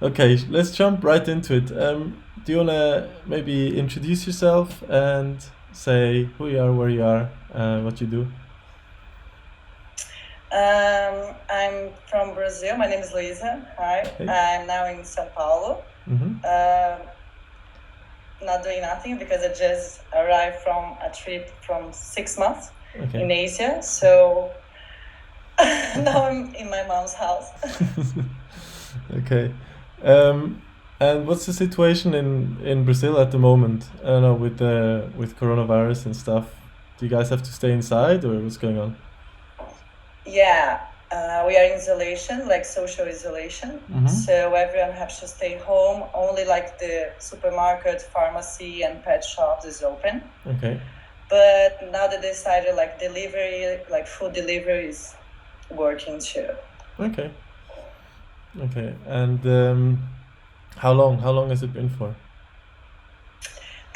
Okay, let's jump right into it. Do you wanna maybe introduce yourself and say who you are, where you are, what you do? I'm from Brazil. My name is Luisa. Hi. Okay. I'm now in São Paulo. Mm-hmm. Not doing nothing because I just arrived from a trip from 6 months in Okay. Asia. So now I'm in my mom's house. Okay. Um, and what's the situation in Brazil at the moment? I don't know, with coronavirus and stuff. Do you guys have to stay inside or what's going on? Yeah, we are in isolation, like social isolation. Mm-hmm. So everyone has to stay home. Only like the supermarket, pharmacy, and pet shops is open. Okay. But now they decided like delivery, like food delivery is working too. Okay. Okay. And how long has it been for?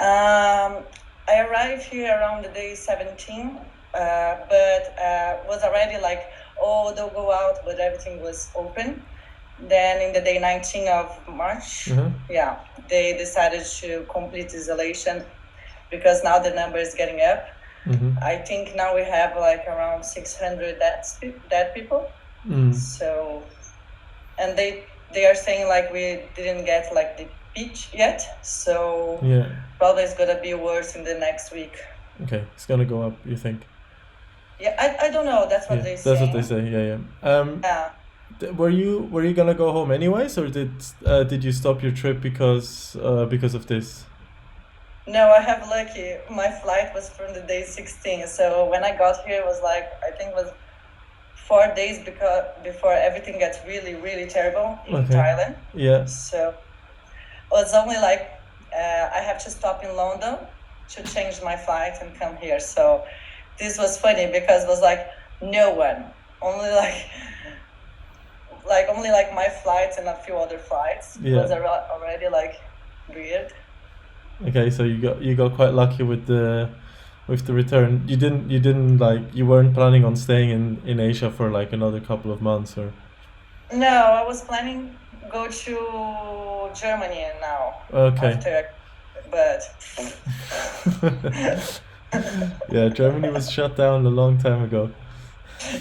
I arrived here around the day 17, but was already like, oh, don't go out, but everything was open. Then in the day 19 of March, Mm-hmm. yeah, they decided to complete isolation because now the number is getting up. Mm-hmm. I think now we have like around 600 dead people. Mm. So, and they are saying like we didn't get like the peak yet, so Yeah. probably it's gonna be worse in the next week. Okay. It's gonna go up, you think? Yeah, I don't know. That's what Yeah. they That's what say. they say. Yeah. Yeah. Yeah. Were you gonna go home anyways, or did you stop your trip because of this? No, I have lucky. My flight was from the day 16, so when I got here, it was like I think it was 4 days because before everything gets really really terrible in Okay. Thailand. Yeah. So it was only like I have to stop in London to change my flight and come here. So this was funny because it was like no one, only like only like my flights and a few other flights. It was Yeah. already like weird. Okay. So you got quite lucky with the return. You didn't like you weren't planning on staying in Asia for like another couple of months or. No, I was planning go to Germany now Okay. after, but Yeah, Germany was shut down a long time ago.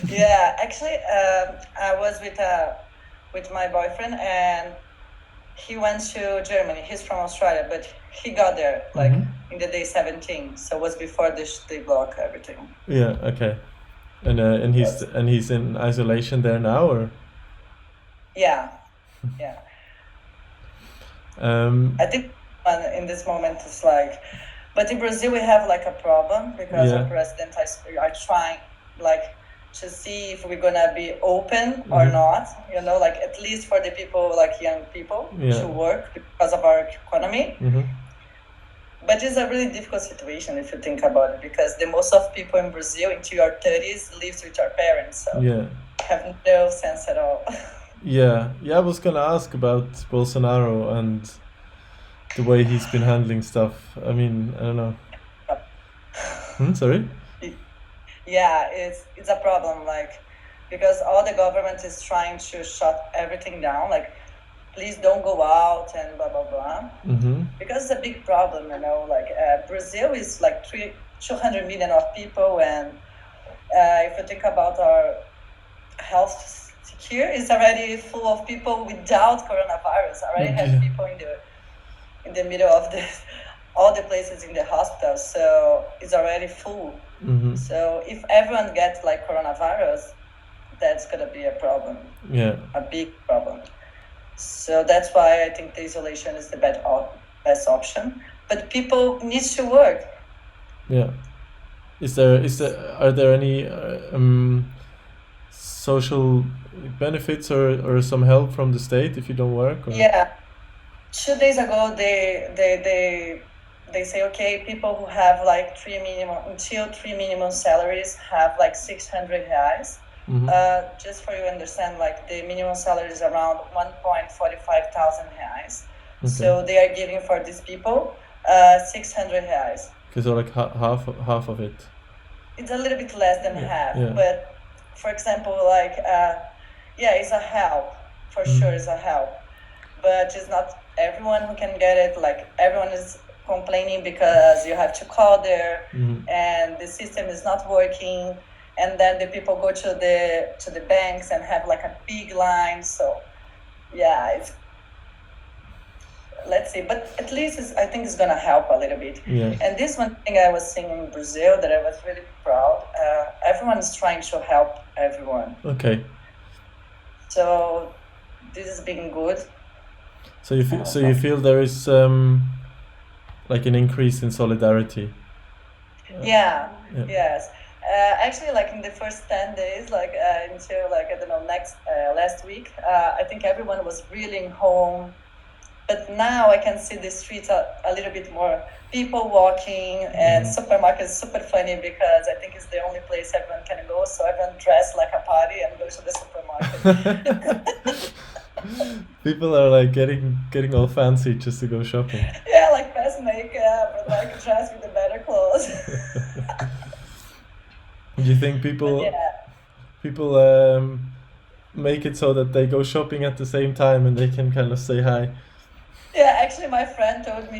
yeah, actually, I was with my boyfriend and he went to Germany. He's from Australia, but he got there like Mm-hmm. in the day 17, so it was before they block everything. Yeah. Okay. Yes. And he's in isolation there now, or. Yeah, yeah. Um. I think in this moment it's like, but in Brazil we have like a problem because our Yeah. president are trying like to see if we're gonna be open or Mm-hmm. not. You know, like at least for the people like young people Yeah. to work because of our economy. Mm-hmm. But it's a really difficult situation if you think about it because the most of people in Brazil into your 30s lives with your parents, so Yeah. have no sense at all. Yeah. Yeah. I was gonna ask about Bolsonaro and the way he's been handling stuff. I mean, I don't know. Sorry. Yeah, it's a problem, like because all the government is trying to shut everything down, like please don't go out and blah blah blah. Mm-hmm. Because it's a big problem, you know. Like Brazil is like 200 million of people, and if you think about our health here, it's already full of people without coronavirus. Already has Yeah. people in the middle of the all the places in the hospital, so it's already full. Mm-hmm. So if everyone gets like coronavirus, that's gonna be a problem, Yeah. a big problem. So that's why I think the isolation is the best option. But people need to work. Yeah. Are there any social benefits or some help from the state if you don't work or? Yeah. 2 days ago, they say okay, people who have like three minimum salaries have like 600 reais. Mm-hmm. Just for you to understand, like the minimum salary is around 1.45 thousand reais. Okay. So they are giving for these people 600 reais. Okay, so like half of it. It's a little bit less than half, Yeah. but for example, like yeah, it's a help for sure is a help, but it's not everyone who can get it. Like everyone is complaining because you have to call there, and the system is not working, and then the people go to the banks and have like a big line. So yeah, let's see, but at least I think it's gonna help a little bit. Yeah. And this one thing I was seeing in Brazil that I was really proud. Everyone is trying to help everyone. Okay. So this has been good. So you feel there is like an increase in solidarity. Yeah. Yes. Actually, like in the first 10 days, like until like I don't know last week, I think everyone was really home. But now I can see the streets are a little bit more people walking, and supermarket is super funny because I think it's the only place everyone can go. So everyone dressed like a party and go to the supermarket. People are like getting all fancy just to go shopping. Yeah, like best makeup, but like dressed with the better clothes. Do you think people make it so that they go shopping at the same time and they can kind of say hi? Yeah, actually, my friend told me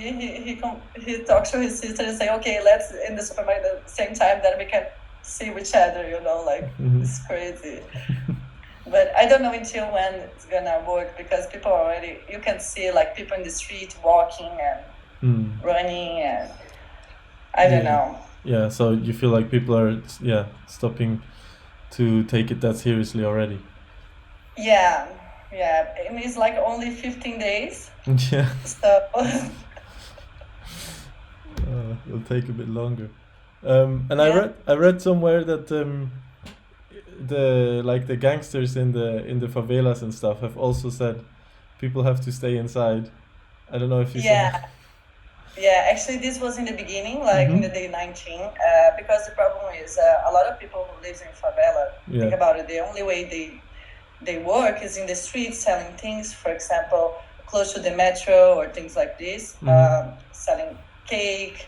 he talks to his sister and say, okay, let's in the supermarket at the same time, then we can see each other. Like it's crazy. But I don't know until when it's gonna work, because people already, you can see like people in the street walking and running, and I don't know. Yeah, so you feel like people are stopping to take it that seriously already. Yeah, and it's like only 15 days. Yeah. So it'll take a bit longer. And I read somewhere that the gangsters in the favelas and stuff have also said people have to stay inside. I don't know if you saw. Yeah, actually this was in the beginning, like in the day 19, because the problem is a lot of people who live in favela, think about it, the only way they work is in the streets selling things, for example, close to the metro or things like this, selling cake.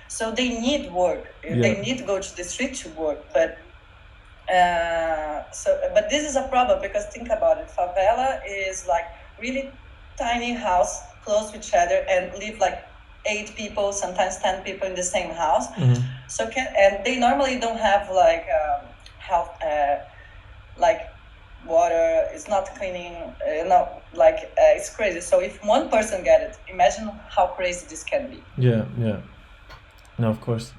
So they need work. They need to go to the street to work. But but this is a problem, because think about it. Favela is like really tiny house close to each other, and live like 8 people, sometimes 10 people in the same house. So and they normally don't have like health, like water. It's not cleaning. It's crazy. So if one person get it, imagine how crazy this can be. Yeah. No, of course.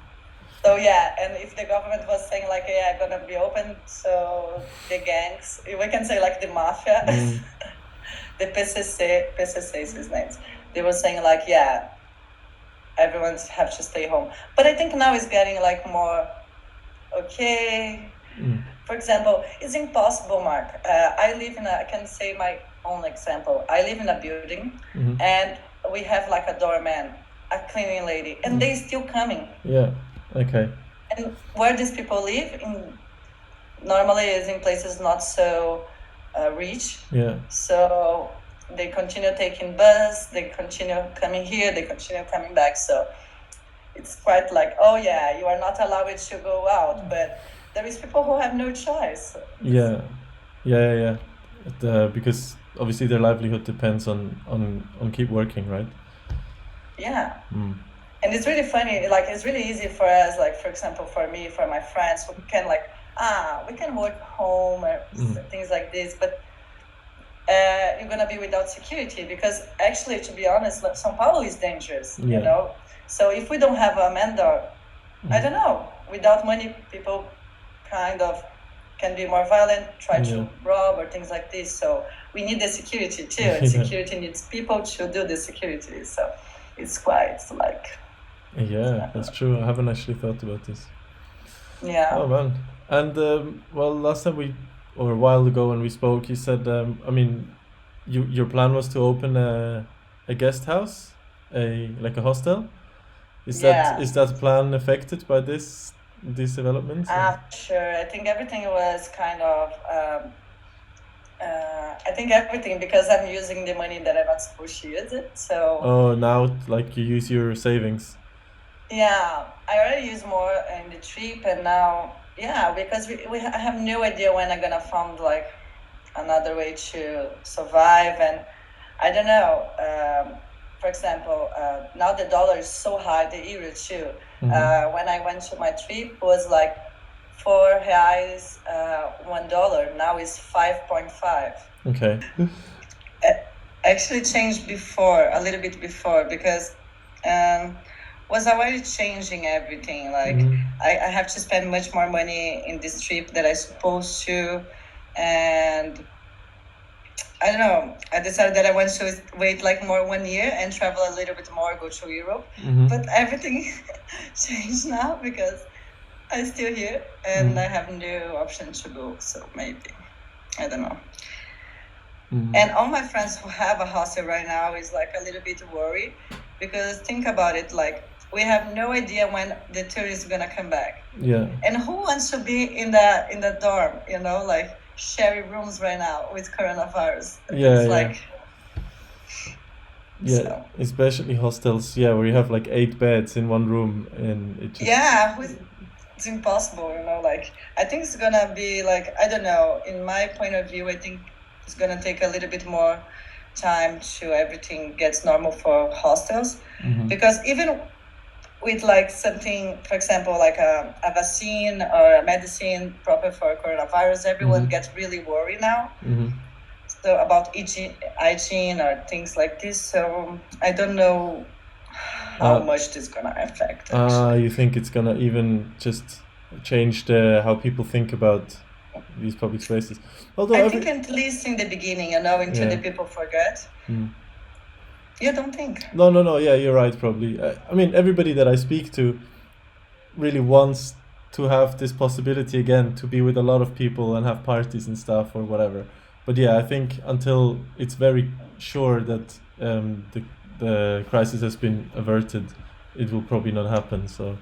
So and if the government was saying like, gonna be open, so the gangs, we can say like the mafia, the PCC is his name. They were saying like, everyone have to stay home. But I think now it's getting like more okay. For example, it's impossible, Mark. I can say my own example. I live in a building, and we have like a doorman, a cleaning lady, and they still coming. Yeah. Okay. And where these people live normally is in places not so rich. Yeah. So they continue taking bus, they continue coming here, they continue coming back. So it's quite like, you are not allowed to go out, but there is people who have no choice. Yeah. Because obviously their livelihood depends on keep working, right? Yeah. And it's really funny, like it's really easy for us, like for example, for me, for my friends, who can like, we can work home or things like this, but you're gonna be without security, because actually, to be honest, like, São Paulo is dangerous, you know? So if we don't have a mandor, I don't know, without money, people kind of can be more violent, try to rob or things like this. So we need the security too, and security needs people to do the security. So it's quite like... Yeah, that's true. I haven't actually thought about this. Yeah. Oh man. And last time or a while ago when we spoke, you said, your plan was to open a guest house, like a hostel. Is that plan affected by these developments? Sure. I think everything was kind of. I think everything, because I'm using the money that I'm not supposed to use it. So. Oh, now like you use your savings. Yeah, I already use more in the trip, and now because I have no idea when I'm gonna find like another way to survive. And I don't know. For example, now the dollar is so high, the euro too. When I went to my trip, was like R$4, $1. Now is 5.5. Okay. Actually changed before, a little bit before, because was already changing everything. Like I have to spend much more money in this trip that I supposed to, and I don't know. I decided that I want to wait like more 1 year and travel a little bit more, go to Europe. But everything changed now because I'm still here and I have no option to go. So maybe, I don't know. And all my friends who have a hostel right now is like a little bit worried, because think about it, like we have no idea when the tourists gonna come back. Yeah. And who wants to be in the dorm, you know, like sharing rooms right now with coronavirus? Yeah, It's yeah. like, Yeah, so. especially hostels, yeah, where you have like 8 beds in one room and it just... Yeah, it's impossible, you know, like I think it's gonna be like, I don't know, in my point of view, I think it's gonna take a little bit more time to everything gets normal for hostels. Because even with like something, for example, like a vaccine or a medicine proper for coronavirus, everyone gets really worried now. So about hygiene or things like this. So I don't know how much this is gonna affect. You think it's gonna even just change how people think about these public spaces? Although I think at least in the beginning, you know, until the people forget. You don't think? No. Yeah, you're right. Probably. I mean, everybody that I speak to really wants to have this possibility again, to be with a lot of people and have parties and stuff or whatever. But yeah, I think until it's very sure that the crisis has been averted, it will probably not happen. So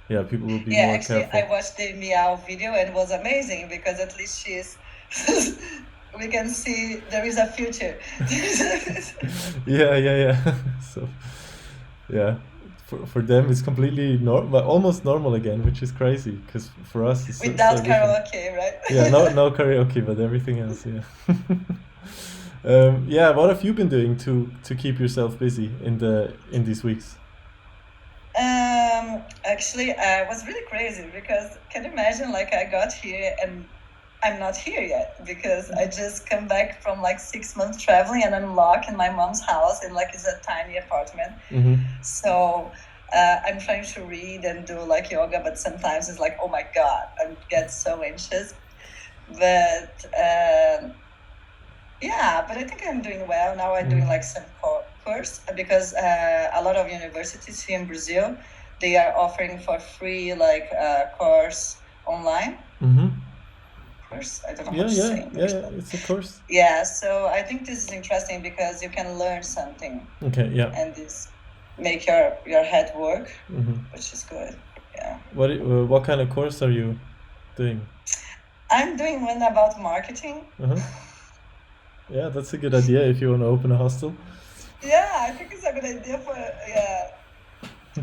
yeah, people will be more actually, careful. I watched the Meow video and it was amazing, because at least she's we can see there is a future. Yeah. So yeah, for them it's completely normal, almost normal again, which is crazy, because for us it's without so different. karaoke, right? Yeah, no karaoke, but everything else, yeah. Yeah, what have you been doing to keep yourself busy in these weeks? Actually, it was really crazy, because can you imagine, like I got here and I'm not here yet, because I just come back from like 6 months traveling and I'm locked in my mom's house, and like it's a tiny apartment. So I'm trying to read and do like yoga, but sometimes it's like, oh my God, I get so anxious. But yeah, but I think I'm doing well. Now I'm doing like some course, because a lot of universities here in Brazil, they are offering for free like course online. Course, I don't know how to say. Yeah, it's a course. Yeah, so I think this is interesting because you can learn something. Okay, yeah. And this make your head work, which is good. Yeah. What kind of course are you doing? I'm doing one about marketing. Yeah, that's a good idea if you want to open a hostel. Yeah, I think it's a good idea for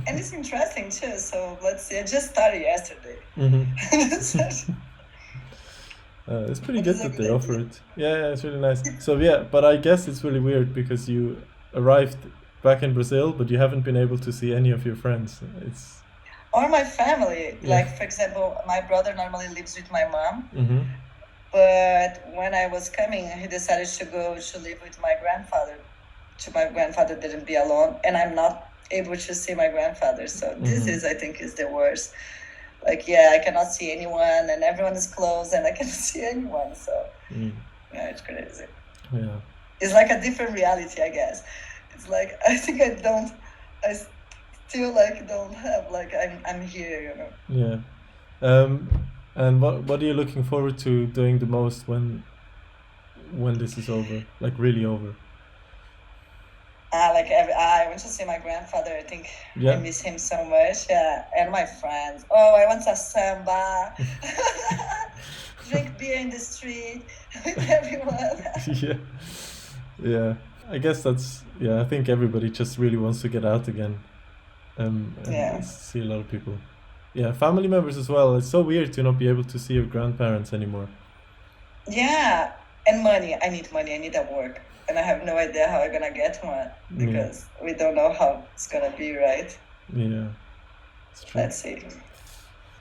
and it's interesting too. So let's see. I just started yesterday. It's pretty good that they offer it. Yeah, it's really nice. So yeah, but I guess it's really weird because you arrived back in Brazil, but you haven't been able to see any of your friends. Or my family. Yeah. Like, for example, my brother normally lives with my mom. But when I was coming, he decided to go to live with my grandfather. My grandfather didn't be alone, and I'm not able to see my grandfather. So this is, I think, is the worst. Like, yeah, I cannot see anyone, and everyone is closed, and I cannot see anyone. So yeah, it's crazy. Yeah, it's like a different reality, I guess. It's like I think I still like don't have like I'm here, you know. Yeah. And what are you looking forward to doing the most when this is over, like really over? I want to see my grandfather. I think I miss him so much. Yeah, and my friends. Oh, I want a samba. Drink beer in the street with everyone. Yeah. I guess I think everybody just really wants to get out again. And see a lot of people. Yeah, family members as well. It's so weird to not be able to see your grandparents anymore. Yeah, And money. I need money. I need a work, and I have no idea how I'm gonna get one because we don't know how it's gonna be, right? Yeah, it's true. Let's see.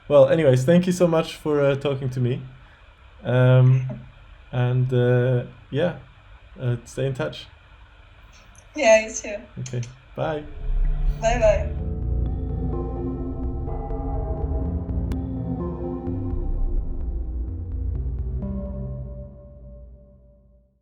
Well, anyways, thank you so much for talking to me. And yeah, stay in touch. Yeah, you too. Okay, bye. Bye bye.